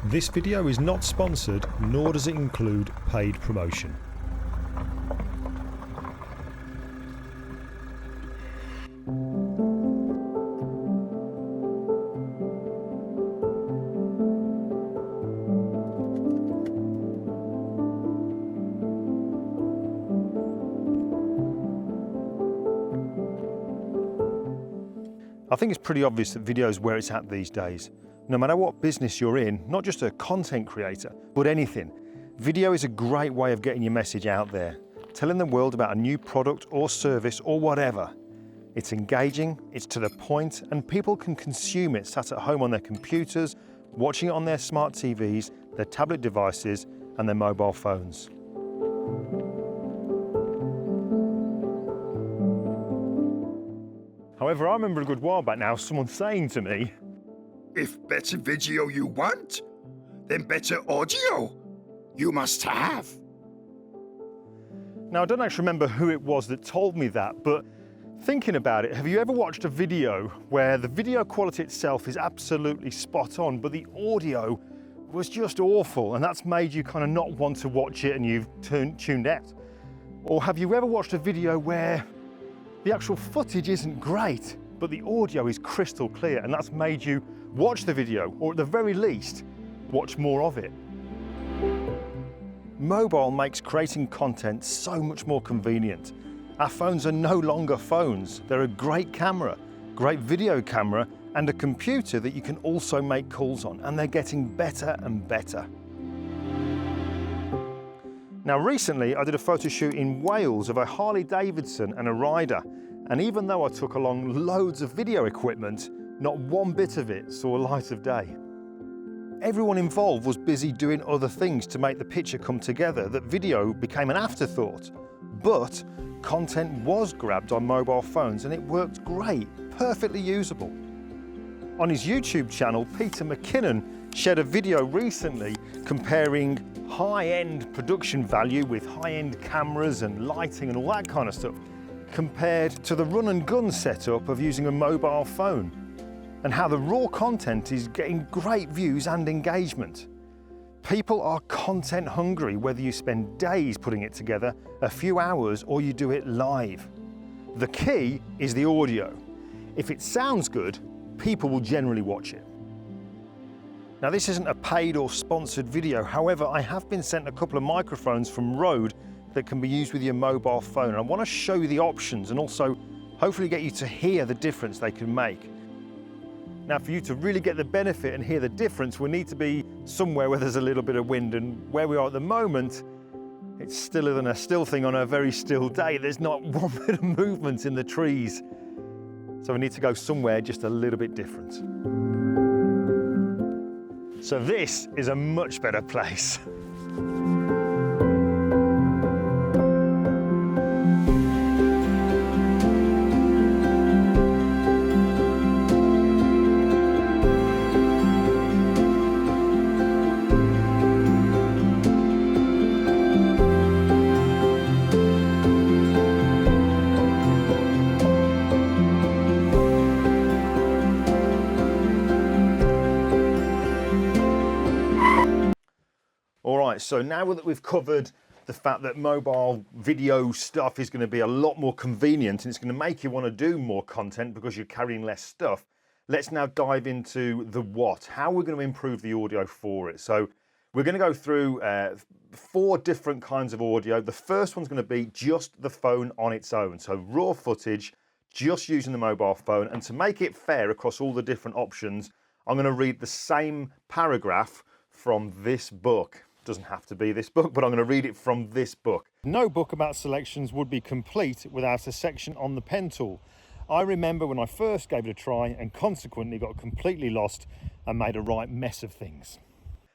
This video is not sponsored, nor does it include paid promotion. I think it's pretty obvious that video is where it's at these days. No matter what business you're in, not just a content creator, but anything, video is a great way of getting your message out there, telling the world about a new product or service or whatever. It's engaging, it's to the point, and people can consume it sat at home on their computers, watching it on their smart TVs, their tablet devices, and their mobile phones. However, I remember a good while back now someone saying to me, "If better video you want, then better audio you must have." Now, I don't actually remember who it was that told me that, but thinking about it, have you ever watched a video where the video quality itself is absolutely spot on, but the audio was just awful, and that's made you kind of not want to watch it and you've tuned out? Or have you ever watched a video where the actual footage isn't great, but the audio is crystal clear, and that's made you watch the video, or at the very least, watch more of it? Mobile makes creating content so much more convenient. Our phones are no longer phones. They're a great camera, great video camera, and a computer that you can also make calls on, and they're getting better and better. Now, recently I did a photo shoot in Wales of a Harley Davidson and a rider, and even though I took along loads of video equipment, not one bit of it saw light of day. Everyone involved was busy doing other things to make the picture come together that video became an afterthought. But content was grabbed on mobile phones and it worked great, perfectly usable. On his YouTube channel, Peter McKinnon shared a video recently comparing high-end production value with high-end cameras and lighting and all that kind of stuff, compared to the run and gun setup of using a mobile phone, and how the raw content is getting great views and engagement. People are content hungry, whether you spend days putting it together, a few hours, or you do it live. The key is the audio. If it sounds good, people will generally watch it. Now, this isn't a paid or sponsored video. However, I have been sent a couple of microphones from Rode that can be used with your mobile phone. I want to show you the options and also hopefully get you to hear the difference they can make. Now, for you to really get the benefit and hear the difference, we need to be somewhere where there's a little bit of wind, and where we are at the moment, it's stiller than a still thing on a very still day. There's not one bit of movement in the trees. So we need to go somewhere just a little bit different. So this is a much better place. Alright, so now that we've covered the fact that mobile video stuff is going to be a lot more convenient and it's going to make you want to do more content because you're carrying less stuff, let's now dive into the what, how we're going to improve the audio for it. So we're going to go through 4 different kinds of audio. The first one's going to be just the phone on its own, so raw footage, just using the mobile phone. And to make it fair across all the different options, I'm going to read the same paragraph from this book. Doesn't have to be this book, but I'm going to read it from this book. No book about selections would be complete without a section on the pen tool. I remember when I first gave it a try and consequently got completely lost and made a right mess of things.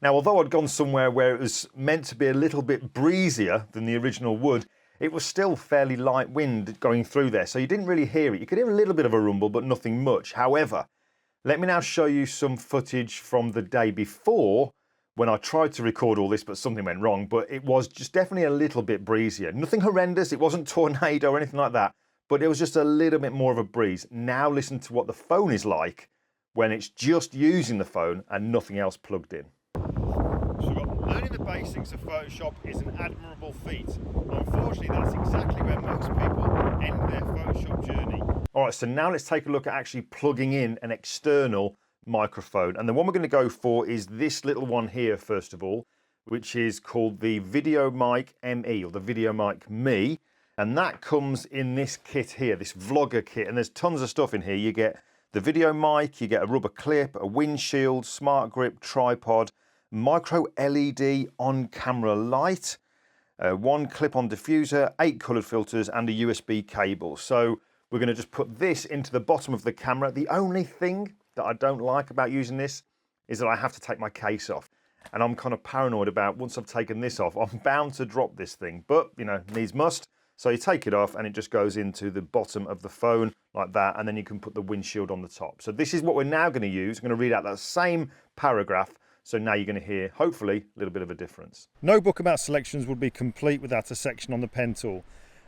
Now, although I'd gone somewhere where it was meant to be a little bit breezier than the original would, it was still fairly light wind going through there, so you didn't really hear it. You could hear a little bit of a rumble, but nothing much. However, let me now show you some footage from the day before when I tried to record all this, but something went wrong. But it was just definitely a little bit breezier. Nothing horrendous, it wasn't tornado or anything like that, but it was just a little bit more of a breeze. Now listen to what the phone is like when it's just using the phone and nothing else plugged in. So we've got learning the basics of Photoshop is an admirable feat. Unfortunately, that's exactly where most people end their Photoshop journey. All right, so now let's take a look at actually plugging in an external microphone. And the one we're going to go for is this little one here, first of all, which is called the Video Mic ME, or the Video Mic Me. And that comes in this kit here, this vlogger kit. And there's tons of stuff in here. You get the video mic, you get a rubber clip, a windshield, smart grip, tripod, micro LED on-camera light, one clip-on diffuser, 8 coloured filters, and a USB cable. So we're going to just put this into the bottom of the camera. The only thing that I don't like about using this is that I have to take my case off. And I'm kind of paranoid about once I've taken this off, I'm bound to drop this thing. But, you know, needs must. So you take it off and it just goes into the bottom of the phone like that. And then you can put the windshield on the top. So this is what we're now going to use. I'm going to read out that same paragraph. So now you're going to hear, hopefully, a little bit of a difference. No book about selections would be complete without a section on the pen tool.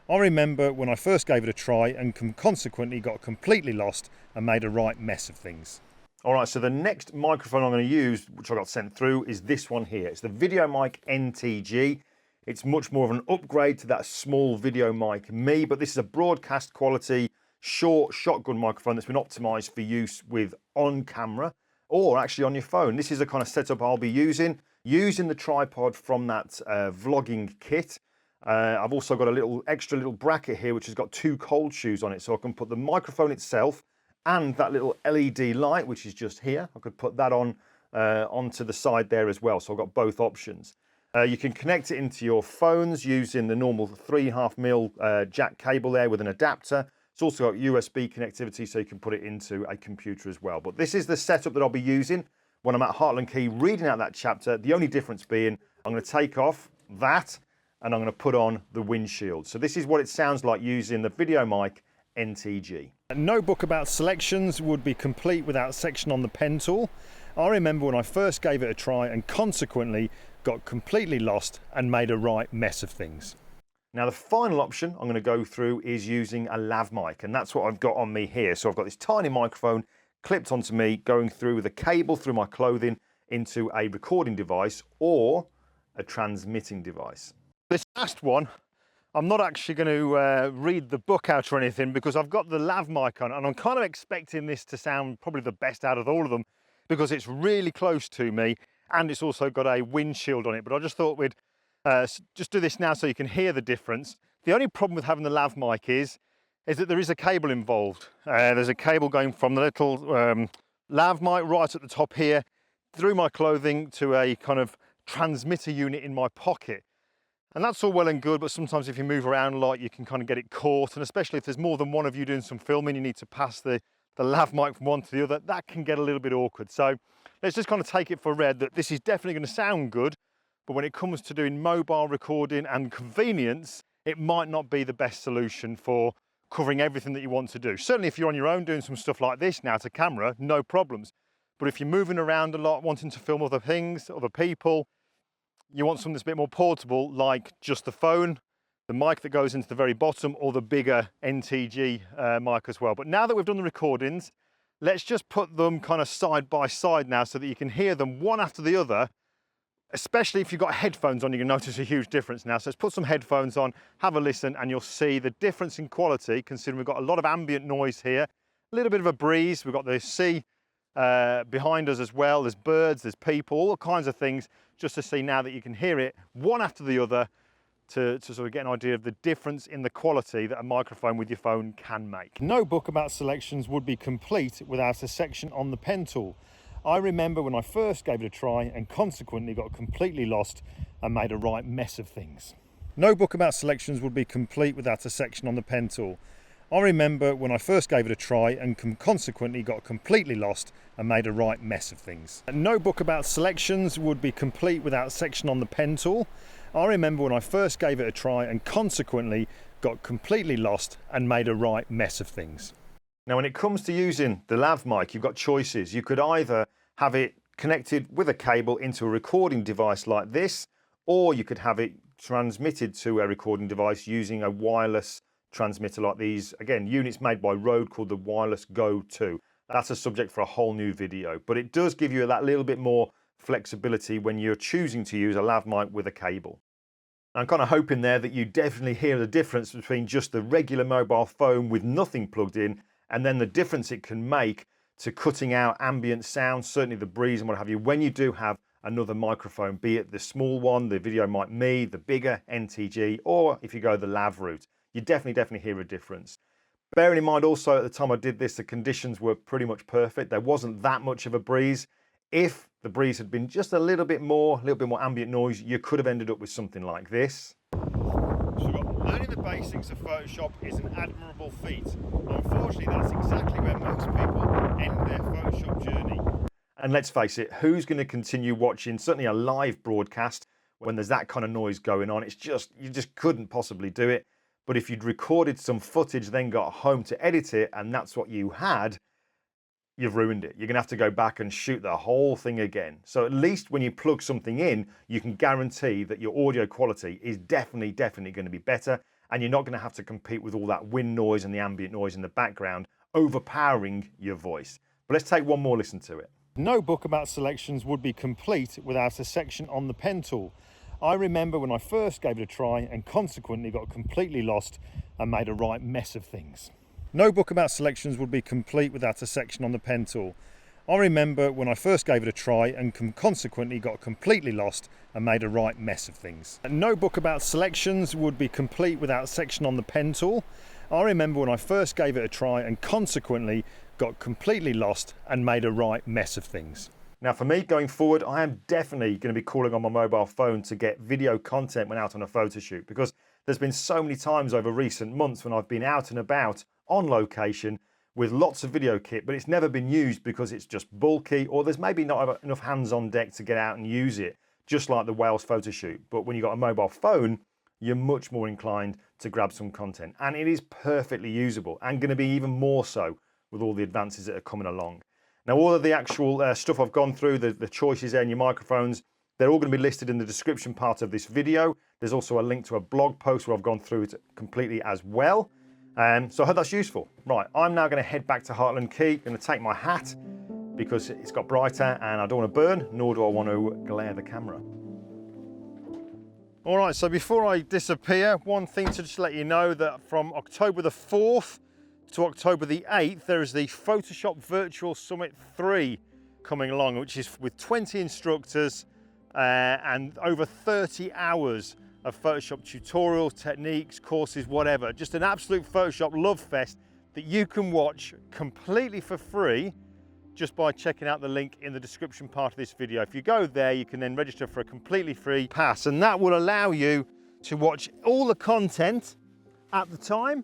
I remember when I first gave it a try and consequently got completely lost and made a right mess of things. All right, so the next microphone I'm going to use, which I got sent through, is this one here. It's the Video Mic NTG. It's much more of an upgrade to that small Video Mic Me, but this is a broadcast quality, short shotgun microphone that's been optimized for use with on camera or actually on your phone. This is the kind of setup I'll be using the tripod from that vlogging kit. I've also got a extra little bracket here which has got 2 cold shoes on it, so I can put the microphone itself and that little LED light, which is just here. I could put that on onto the side there as well, so I've got both options. You can connect it into your phones using the normal 3.5mm jack cable there with an adapter. It's also got USB connectivity, so you can put it into a computer as well. But this is the setup that I'll be using when I'm at Heartland Quay reading out that chapter. The only difference being I'm going to take off that and I'm going to put on the windshield. So this is what it sounds like using the Video Mic NTG. No book about selections would be complete without a section on the pen tool. I remember when I first gave it a try and consequently got completely lost and made a right mess of things. Now the final option I'm going to go through is using a lav mic, and that's what I've got on me here. So I've got this tiny microphone clipped onto me, going through with a cable through my clothing into a recording device or a transmitting device. This last one, I'm not actually going to read the book out or anything because I've got the lav mic on and I'm kind of expecting this to sound probably the best out of all of them because it's really close to me and it's also got a windshield on it. But I just thought we'd just do this now so you can hear the difference. The only problem with having the lav mic is that there is a cable involved. There's a cable going from the little lav mic right at the top here through my clothing to a kind of transmitter unit in my pocket. And that's all well and good, but sometimes if you move around a lot, you can kind of get it caught. And especially if there's more than one of you doing some filming, you need to pass the lav mic from one to the other. That can get a little bit awkward. So let's just kind of take it for read that this is definitely going to sound good, but when it comes to doing mobile recording and convenience, it might not be the best solution for covering everything that you want to do. Certainly if you're on your own doing some stuff like this now to camera, no problems. But if you're moving around a lot, wanting to film other things, other people, you want something that's a bit more portable, like just the phone, the mic that goes into the very bottom, or the bigger NTG mic as well. But now that we've done the recordings, let's just put them kind of side by side now so that you can hear them one after the other. Especially if you've got headphones on, you can notice a huge difference now. So let's put some headphones on, have a listen, and you'll see the difference in quality, considering we've got a lot of ambient noise here, a little bit of a breeze, we've got the sea behind us as well, there's birds, there's people, all kinds of things, just to see now that you can hear it one after the other to sort of get an idea of the difference in the quality that a microphone with your phone can make. No book about selections would be complete without a section on the pen tool. I remember when I first gave it a try and consequently got completely lost and made a right mess of things. No book about selections would be complete without a section on the pen tool. I remember when I first gave it a try and consequently got completely lost and made a right mess of things. No book about selections would be complete without a section on the pen tool. I remember when I first gave it a try and consequently got completely lost and made a right mess of things. Now, when it comes to using the lav mic, you've got choices. You could either have it connected with a cable into a recording device like this, or you could have it transmitted to a recording device using a wireless transmitter like these. Again, units made by Rode called the Wireless Go 2. That's a subject for a whole new video, but it does give you that little bit more flexibility when you're choosing to use a lav mic with a cable. I'm kind of hoping there that you definitely hear the difference between just the regular mobile phone with nothing plugged in, and then the difference it can make to cutting out ambient sound, certainly the breeze and what have you, when you do have another microphone, be it the small one, the Video Mic Me, the bigger NTG, or if you go the lav route, you definitely hear a difference. Bearing in mind also at the time I did this, the conditions were pretty much perfect. There wasn't that much of a breeze. If the breeze had been just a little bit more ambient noise, you could have ended up with something like this. So we've got learning the basics of Photoshop is an admirable feat. Unfortunately, that's exactly where most people end their Photoshop journey. And let's face it, who's going to continue watching certainly a live broadcast when there's that kind of noise going on? It's just, you just couldn't possibly do it. But if you'd recorded some footage, then got home to edit it, and that's what you had, you've ruined it. You're going to have to go back and shoot the whole thing again. So at least when you plug something in, you can guarantee that your audio quality is definitely going to be better, and you're not going to have to compete with all that wind noise and the ambient noise in the background overpowering your voice. But let's take one more listen to it. No book about selections would be complete without a section on the pen tool. I remember when I first gave it a try and consequently got completely lost and made a right mess of things. No book about selections would be complete without a section on the pen tool. I remember when I first gave it a try and consequently got completely lost and made a right mess of things. No book about selections would be complete without a section on the pen tool. I remember when I first gave it a try and consequently got completely lost and made a right mess of things. Now for me going forward, I am definitely going to be calling on my mobile phone to get video content when out on a photo shoot, because there's been so many times over recent months when I've been out and about on location with lots of video kit, but it's never been used because it's just bulky, or there's maybe not enough hands on deck to get out and use it, just like the Wales photo shoot. But when you've got a mobile phone, you're much more inclined to grab some content, and it is perfectly usable and going to be even more so with all the advances that are coming along. Now all of the actual stuff I've gone through, the choices there in your microphones, they're all going to be listed in the description part of this video. There's also a link to a blog post where I've gone through it completely as well. So I hope that's useful. Right, I'm now going to head back to Heartland Quay, going to take my hat because it's got brighter and I don't want to burn, nor do I want to glare the camera. All right, so before I disappear, one thing to just let you know that from October the 4th to October the 8th, there is the Photoshop Virtual Summit 3 coming along, which is with 20 instructors and over 30 hours of Photoshop tutorials, techniques, courses, whatever. Just an absolute Photoshop love fest that you can watch completely for free just by checking out the link in the description part of this video. If you go there, you can then register for a completely free pass, and that will allow you to watch all the content at the time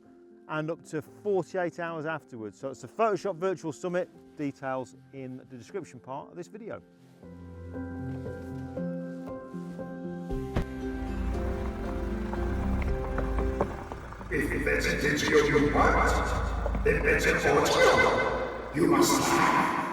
and up to 48 hours afterwards. So it's the Photoshop Virtual Summit, details in the description part of this video. If that's a video you want, then that's an audio you must have.